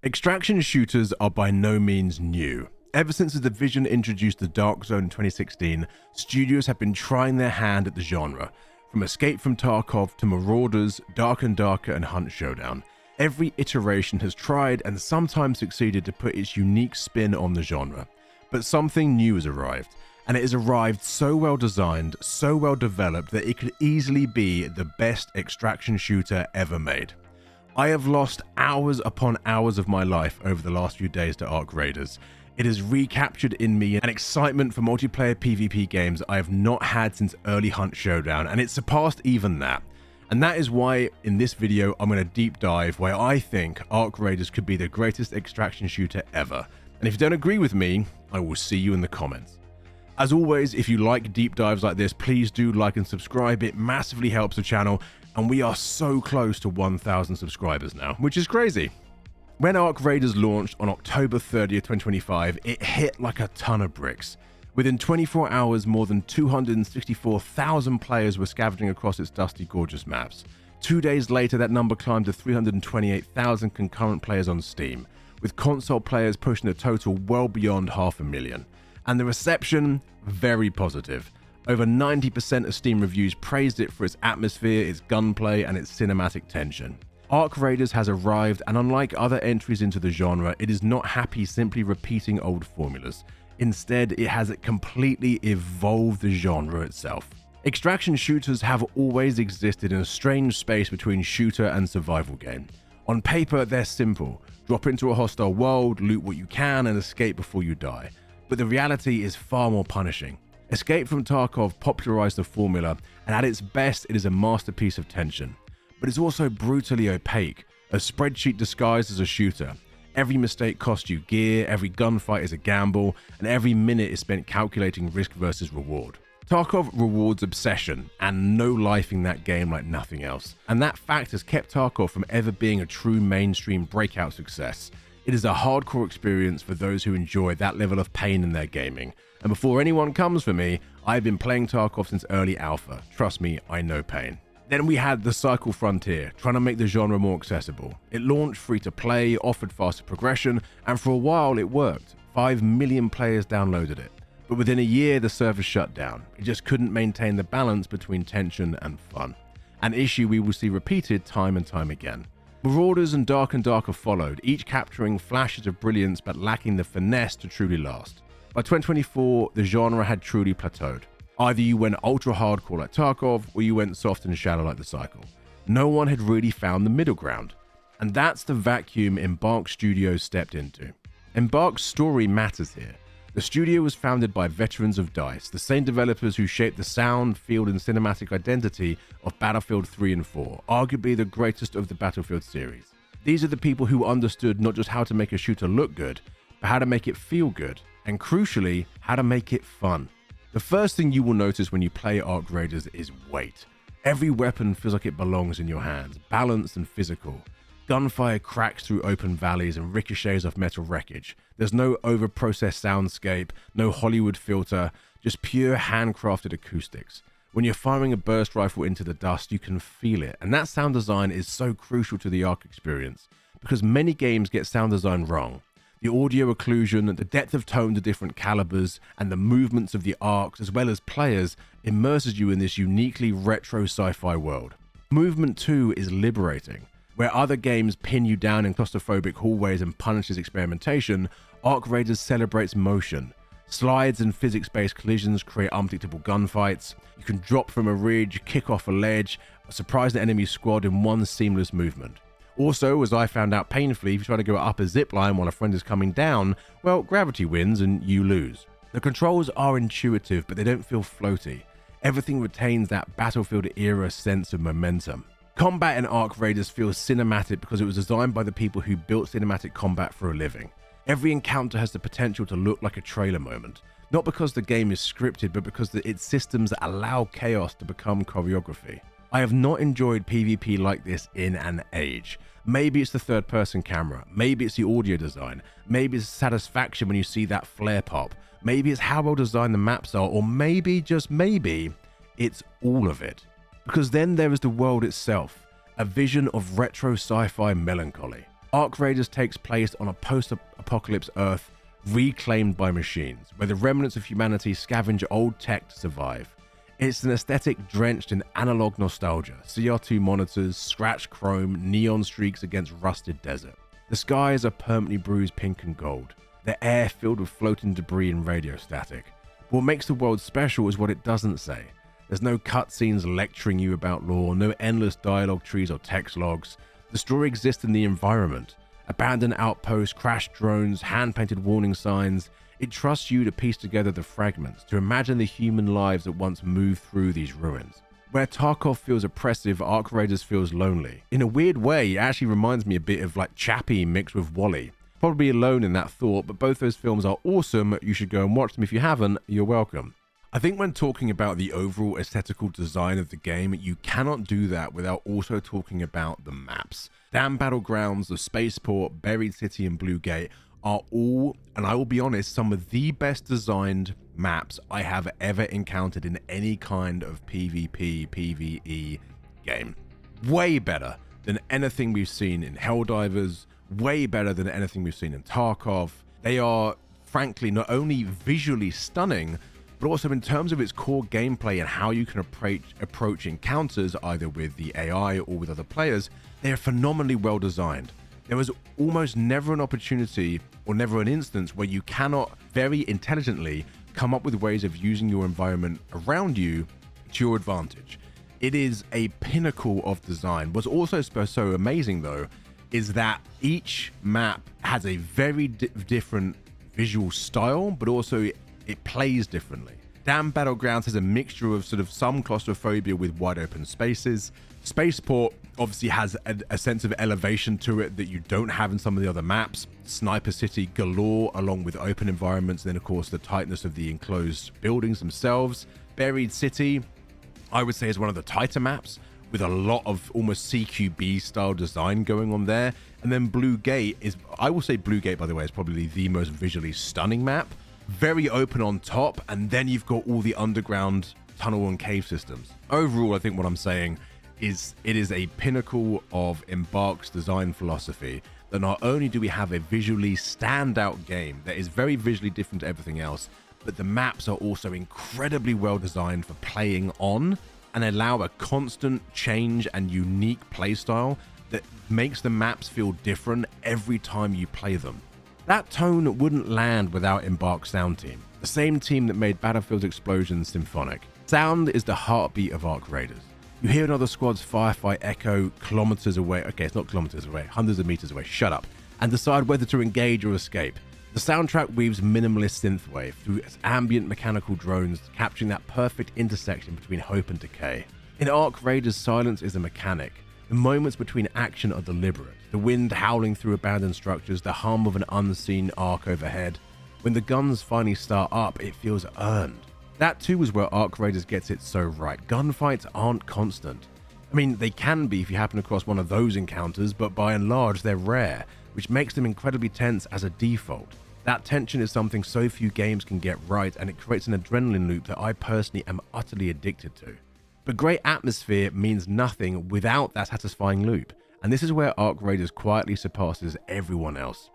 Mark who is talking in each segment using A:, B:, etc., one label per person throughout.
A: Extraction shooters are by no means new. Ever since the Division introduced the Dark Zone in 2016, studios have been trying their hand at the genre. From Escape from Tarkov to Marauders, Dark and Darker, and Hunt Showdown. Every iteration has tried and sometimes succeeded to put its unique spin on the genre. But something new has arrived, and it has arrived so well designed, so well developed that it could easily be the best extraction shooter ever made. I have lost hours upon hours of my life over the last few days to Arc Raiders. It has recaptured in me an excitement for multiplayer PvP games I have not had since early Hunt Showdown, and it surpassed even that. And that is why in this video I'm going to deep dive why I think Arc Raiders could be the greatest extraction shooter ever. And if you don't agree with me, I will see you in the comments. As always, if you like deep dives like this, please do like and subscribe. It massively helps the channel, and we are so close to 1,000 subscribers now, which is crazy. When Arc Raiders launched on October 30th, 2025, it hit like a ton of bricks. Within 24 hours, more than 264,000 players were scavenging across its dusty, gorgeous maps. 2 days later, that number climbed to 328,000 concurrent players on Steam, with console players pushing the total well beyond 500,000. And the reception, very positive. Over 90% of Steam reviews praised it for its atmosphere, its gunplay, and its cinematic tension. Arc Raiders has arrived, and unlike other entries into the genre, it is not happy simply repeating old formulas. Instead, it has completely evolved the genre itself. Extraction shooters have always existed in a strange space between shooter and survival game. On paper, they're simple. Drop into a hostile world, loot what you can, and escape before you die. But the reality is far more punishing. Escape from Tarkov popularized the formula, and at its best, it is a masterpiece of tension. But it's also brutally opaque, a spreadsheet disguised as a shooter. Every mistake costs you gear, every gunfight is a gamble, and every minute is spent calculating risk versus reward. Tarkov rewards obsession and no life in that game like nothing else, and that fact has kept Tarkov from ever being a true mainstream breakout success. It is a hardcore experience for those who enjoy that level of pain in their gaming. And before anyone comes for me, I've been playing Tarkov since early alpha. Trust me, I know pain. Then we had the Cycle Frontier, trying to make the genre more accessible. It launched free to play, offered faster progression, and for a while it worked. 5 million players downloaded it. But within a year, the server shut down. It just couldn't maintain the balance between tension and fun. An issue we will see repeated time and time again. Marauders and Darker followed, each capturing flashes of brilliance but lacking the finesse to truly last. By 2024, the genre had truly plateaued. Either you went ultra hardcore like Tarkov, or you went soft and shallow like the Cycle. No one had really found the middle ground. And that's the vacuum Embark Studios stepped into. Embark's story matters here. The studio was founded by veterans of DICE, the same developers who shaped the sound, field, and cinematic identity of Battlefield 3 and 4, arguably the greatest of the Battlefield series. These are the people who understood not just how to make a shooter look good, but how to make it feel good, and crucially, how to make it fun. The first thing you will notice when you play Arc Raiders is weight. Every weapon feels like it belongs in your hands, balanced and physical. Gunfire cracks through open valleys and ricochets off metal wreckage. There's no over-processed soundscape, no Hollywood filter, just pure handcrafted acoustics. When you're firing a burst rifle into the dust, you can feel it, and that sound design is so crucial to the Arc experience, because many games get sound design wrong. The audio occlusion, the depth of tone to different calibers, and the movements of the arcs, as well as players, immerses you in this uniquely retro sci-fi world. Movement too is liberating. Where other games pin you down in claustrophobic hallways and punishes experimentation, Arc Raiders celebrates motion. Slides and physics-based collisions create unpredictable gunfights. You can drop from a ridge, kick off a ledge, or surprise an enemy squad in one seamless movement. Also, as I found out painfully, if you try to go up a zipline while a friend is coming down, well, gravity wins and you lose. The controls are intuitive, but they don't feel floaty. Everything retains that Battlefield-era sense of momentum. Combat in Arc Raiders feels cinematic because it was designed by the people who built cinematic combat for a living. Every encounter has the potential to look like a trailer moment, not because the game is scripted, but because its systems allow chaos to become choreography. I have not enjoyed PvP like this in an age. Maybe it's the third-person camera, maybe it's the audio design, maybe it's satisfaction when you see that flare pop, maybe it's how well designed the maps are, or maybe, just maybe, it's all of it. Because then there is the world itself, a vision of retro sci-fi melancholy. Ark Raiders takes place on a post-apocalypse Earth reclaimed by machines, where the remnants of humanity scavenge old tech to survive. It's an aesthetic drenched in analog nostalgia, CR2 monitors, scratched chrome, neon streaks against rusted desert. The skies are permanently bruised pink and gold, the air filled with floating debris and radio static. What makes the world special is what it doesn't say. There's no cutscenes lecturing you about lore, no endless dialogue trees or text logs. The story exists in the environment. Abandoned outposts, crashed drones, hand-painted warning signs. It trusts you to piece together the fragments, to imagine the human lives that once moved through these ruins. Where Tarkov feels oppressive, Ark Raiders feels lonely. In a weird way, it actually reminds me a bit of like Chappie mixed with Wally. Probably alone in that thought, but both those films are awesome. You should go and watch them. If you haven't, you're welcome. I think when talking about the overall aesthetical design of the game, you cannot do that without also talking about the maps. Damned Battlegrounds, the Spaceport, Buried City, and Blue Gate are all, and I will be honest, some of the best designed maps I have ever encountered in any kind of PvP, PvE game. Way better than anything we've seen in Helldivers, way better than anything we've seen in Tarkov. They are, frankly, not only visually stunning, but also in terms of its core gameplay and how you can approach encounters either with the AI or with other players. They are phenomenally well designed. There was almost never an opportunity or never an instance where you cannot very intelligently come up with ways of using your environment around you to your advantage. It is a pinnacle of design. What's also so amazing though is that each map has a very different visual style, but also it plays differently. Damned Battlegrounds has a mixture of sort of some claustrophobia with wide open spaces. Spaceport obviously has a sense of elevation to it that you don't have in some of the other maps. Sniper City galore, along with open environments, and then of course the tightness of the enclosed buildings themselves. Buried City, I would say, is one of the tighter maps, with a lot of almost CQB style design going on there. And then Blue Gate is, I will say Blue Gate, by the way, is probably the most visually stunning map. Very open on top, and then you've got all the underground tunnel and cave systems. Overall, I think what I'm saying is it is a pinnacle of Embark's design philosophy, that not only do we have a visually standout game that is very visually different to everything else, but the maps are also incredibly well designed for playing on and allow a constant change and unique playstyle that makes the maps feel different every time you play them. That tone wouldn't land without Embark's sound team, the same team that made Battlefield's explosions symphonic. Sound is the heartbeat of Ark Raiders. You hear another squad's firefight echo kilometers away, okay, it's not kilometers away, hundreds of meters away, shut up, and decide whether to engage or escape. The soundtrack weaves minimalist synthwave through its ambient mechanical drones, capturing that perfect intersection between hope and decay. In Ark Raiders, silence is a mechanic. The moments between action are deliberate. The wind howling through abandoned structures, the hum of an unseen arc overhead. When the guns finally start up, it feels earned. That too is where Ark Raiders gets it so right. Gunfights aren't constant. I mean, they can be if you happen across one of those encounters, but by and large, they're rare, which makes them incredibly tense as a default. That tension is something so few games can get right, and it creates an adrenaline loop that I personally am utterly addicted to. But great atmosphere means nothing without that satisfying loop, and this is where Ark Raiders quietly surpasses everyone else.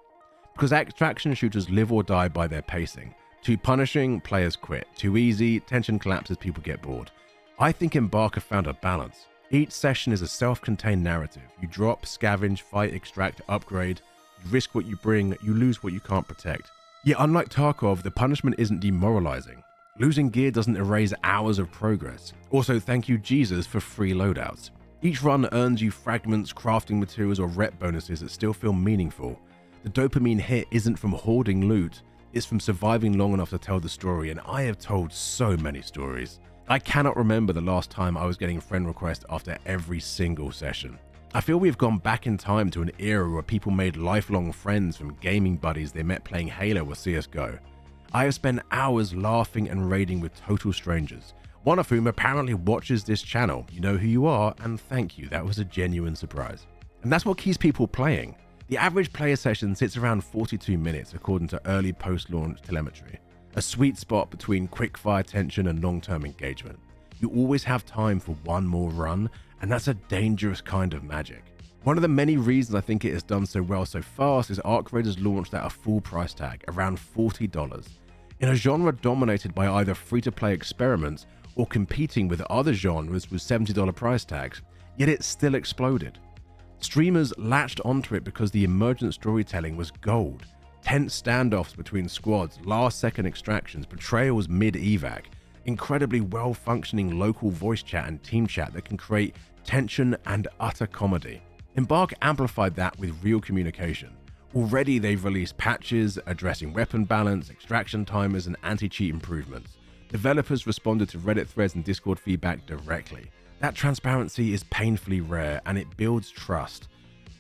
A: Because extraction shooters live or die by their pacing. Too punishing, players quit. Too easy, tension collapses, people get bored. I think Embark have found a balance. Each session is a self-contained narrative. You drop, scavenge, fight, extract, upgrade. You risk what you bring, you lose what you can't protect. Yet unlike Tarkov, the punishment isn't demoralizing. Losing gear doesn't erase hours of progress. Also, thank you Jesus for free loadouts. Each run earns you fragments, crafting materials, or rep bonuses that still feel meaningful. The dopamine hit isn't from hoarding loot, it's from surviving long enough to tell the story, and I have told so many stories. I cannot remember the last time I was getting friend requests after every single session. I feel we've gone back in time to an era where people made lifelong friends from gaming buddies they met playing Halo or CSGO. I have spent hours laughing and raiding with total strangers, one of whom apparently watches this channel. You know who you are, and thank you, that was a genuine surprise. And that's what keeps people playing. The average player session sits around 42 minutes according to early post-launch telemetry, a sweet spot between quick-fire tension and long-term engagement. You always have time for one more run, and that's a dangerous kind of magic. One of the many reasons I think it has done so well so fast is Arc Raiders launched at a full price tag, around $40, in a genre dominated by either free-to-play experiments or competing with other genres with $70 price tags, yet it still exploded. Streamers latched onto it because the emergent storytelling was gold. Tense standoffs between squads, last-second extractions, betrayals mid-evac, incredibly well-functioning local voice chat and team chat that can create tension and utter comedy. Embark amplified that with real communication. Already they've released patches addressing weapon balance, extraction timers, and anti-cheat improvements. Developers responded to Reddit threads and Discord feedback directly. That transparency is painfully rare, and it builds trust.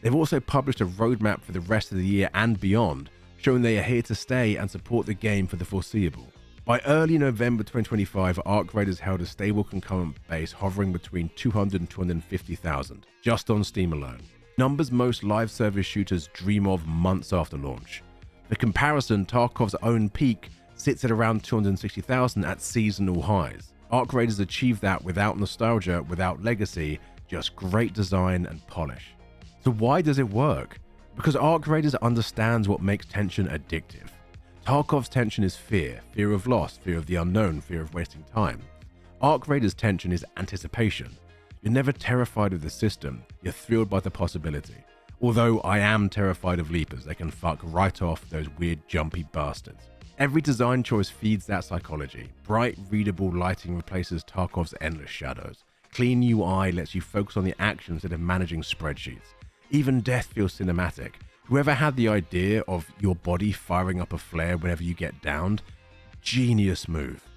A: They've also published a roadmap for the rest of the year and beyond, showing they are here to stay and support the game for the foreseeable. By early November 2025, Arc Raiders held a stable concurrent base hovering between 200 and 250,000, just on Steam alone. Numbers most live service shooters dream of months after launch. For comparison, Tarkov's own peak sits at around 260,000 at seasonal highs. Arc Raiders achieved that without nostalgia, without legacy, just great design and polish. So why does it work? Because Arc Raiders understands what makes tension addictive. Tarkov's tension is fear of loss, fear of the unknown, fear of wasting time. Arc Raiders' tension is anticipation. You're never terrified of the system, you're thrilled by the possibility. Although I am terrified of leapers, they can fuck right off those weird jumpy bastards. Every design choice feeds that psychology. Bright, readable lighting replaces Tarkov's endless shadows. Clean UI lets you focus on the action instead of managing spreadsheets. Even death feels cinematic. Whoever had the idea of your body firing up a flare whenever you get downed, genius move.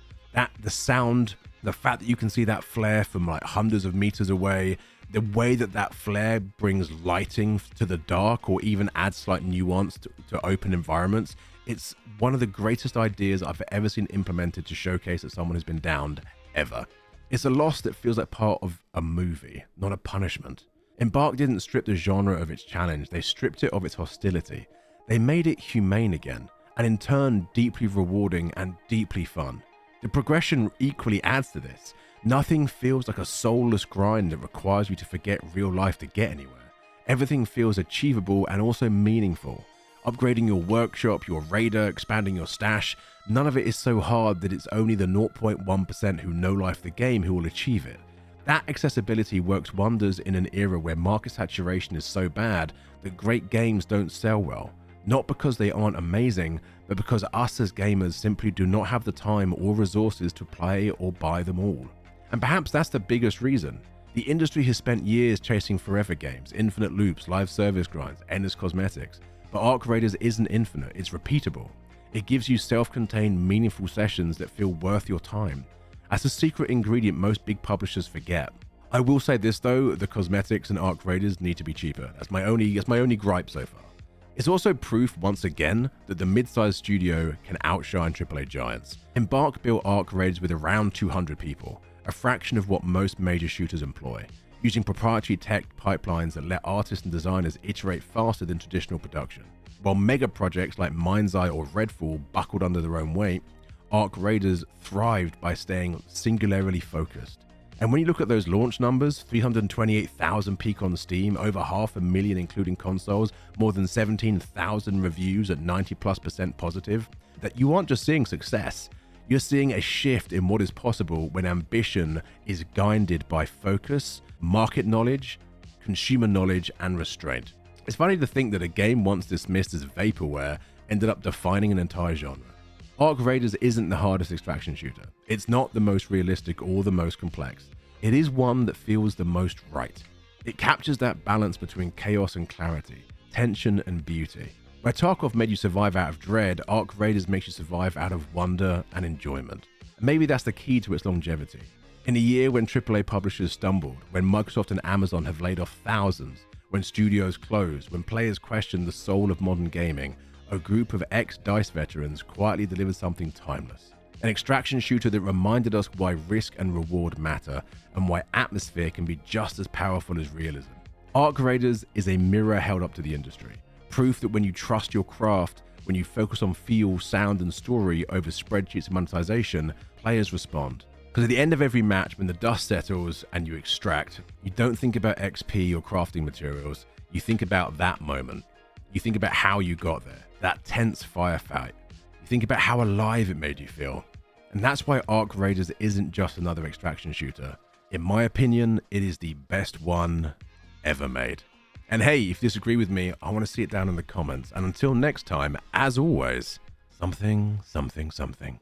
A: The sound, the fact that you can see that flare from like hundreds of meters away, the way that flare brings lighting to the dark or even adds slight nuance to open environments, it's one of the greatest ideas I've ever seen implemented to showcase that someone has been downed, ever. It's a loss that feels like part of a movie, not a punishment. Embark didn't strip the genre of its challenge, they stripped it of its hostility. They made it humane again, and in turn deeply rewarding and deeply fun. The progression equally adds to this. Nothing feels like a soulless grind that requires you to forget real life to get anywhere. Everything feels achievable and also meaningful. Upgrading your workshop, your raider, expanding your stash, none of it is so hard that it's only the 0.1% who know life the game who will achieve it. That accessibility works wonders in an era where market saturation is so bad that great games don't sell well. Not because they aren't amazing, but because us as gamers simply do not have the time or resources to play or buy them all. And perhaps that's the biggest reason. The industry has spent years chasing forever games, infinite loops, live service grinds, endless cosmetics. But Arc Raiders isn't infinite, it's repeatable. It gives you self-contained, meaningful sessions that feel worth your time. That's a secret ingredient most big publishers forget. I will say this though, the cosmetics in Arc Raiders need to be cheaper. That's my only gripe so far. It's also proof once again that the mid-sized studio can outshine AAA giants. Embark built Arc Raiders with around 200 people, a fraction of what most major shooters employ, using proprietary tech pipelines that let artists and designers iterate faster than traditional production. While mega projects like Mind's Eye or Redfall buckled under their own weight, Arc Raiders thrived by staying singularly focused. And when you look at those launch numbers, 328,000 peak on Steam, over 500,000 including consoles, more than 17,000 reviews at 90+% positive, that you aren't just seeing success, you're seeing a shift in what is possible when ambition is guided by focus, market knowledge, consumer knowledge, and restraint. It's funny to think that a game once dismissed as vaporware ended up defining an entire genre. Arc Raiders isn't the hardest extraction shooter. It's not the most realistic or the most complex. It is one that feels the most right. It captures that balance between chaos and clarity, tension and beauty. Where Tarkov made you survive out of dread, Arc Raiders makes you survive out of wonder and enjoyment. And maybe that's the key to its longevity. In a year when AAA publishers stumbled, when Microsoft and Amazon have laid off thousands, when studios closed, when players question the soul of modern gaming, a group of ex-DICE veterans quietly delivered something timeless. An extraction shooter that reminded us why risk and reward matter, and why atmosphere can be just as powerful as realism. Arc Raiders is a mirror held up to the industry. Proof that when you trust your craft, when you focus on feel, sound, and story over spreadsheets and monetization, players respond. Because at the end of every match, when the dust settles and you extract, you don't think about XP or crafting materials, you think about that moment. You think about how you got there, that tense firefight. You think about how alive it made you feel. And that's why Ark Raiders isn't just another extraction shooter. In my opinion, it is the best one ever made. And hey, if you disagree with me, I want to see it down in the comments. And until next time, as always, something, something, something.